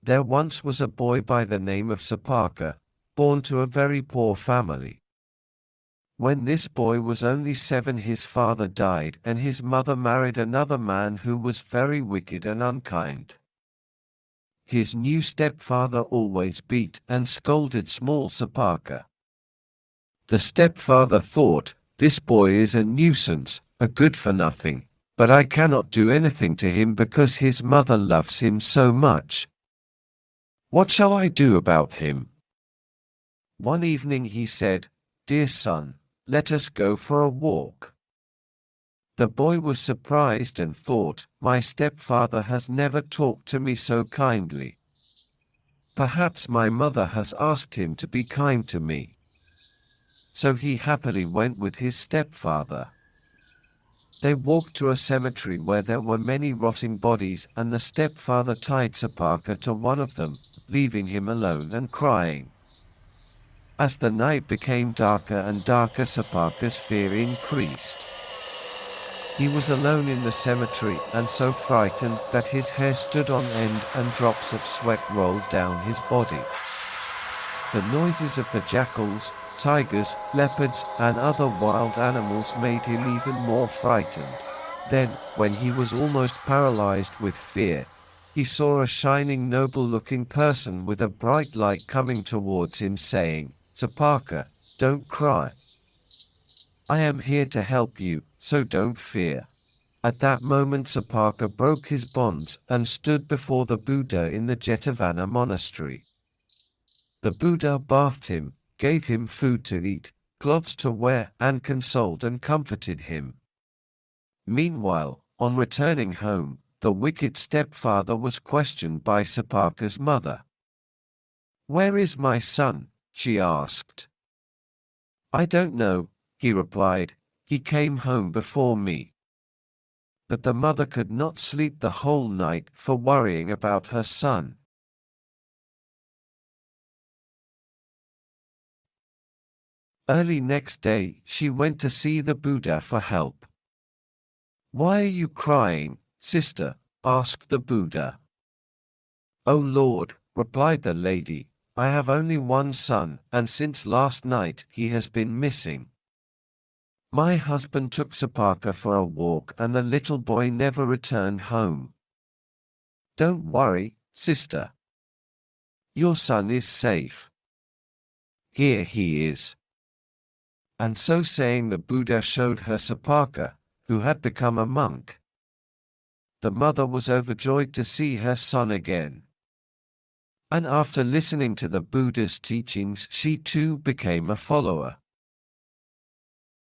There once was a boy by the name of Sopaka, born to a very poor family. When this boy was only 7, his father died and his mother married another man who was very wicked and unkind. His new stepfather always beat and scolded small Sopaka. The stepfather thought, "This boy is a nuisance, a good-for-nothing, but I cannot do anything to him because his mother loves him so much. What shall I do about him?" One evening he said, "Dear son, let us go for a walk." The boy was surprised and thought, "My stepfather has never talked to me so kindly. Perhaps my mother has asked him to be kind to me." So he happily went with his stepfather. They walked to a cemetery where there were many rotting bodies, and the stepfather tied Sopaka to one of them, leaving him alone and crying. As the night became darker and darker, Sopaka's fear increased. He was alone in the cemetery and so frightened that his hair stood on end and drops of sweat rolled down his body. The noises of the jackals, tigers, leopards, and other wild animals made him even more frightened. Then, when he was almost paralyzed with fear, he saw a shining, noble-looking person with a bright light coming towards him, saying, "Sopaka, don't cry. I am here to help you, so don't fear." At that moment Sopaka broke his bonds and stood before the Buddha in the Jetavana monastery. The Buddha bathed him, gave him food to eat, clothes to wear, and consoled and comforted him. Meanwhile, on returning home, the wicked stepfather was questioned by Sopaka's mother. "Where is my son?" she asked. "I don't know," he replied. "He came home before me." But the mother could not sleep the whole night for worrying about her son. Early next day, she went to see the Buddha for help. "Why are you crying, sister?" asked the Buddha. "Oh Lord," replied the lady, "I have only one son, and since last night he has been missing. My husband took Sopaka for a walk and the little boy never returned home. Don't worry, sister. Your son is safe. Here he is." And so saying, the Buddha showed her Sopaka, who had become a monk. The mother was overjoyed to see her son again. And after listening to the Buddha's teachings, she too became a follower.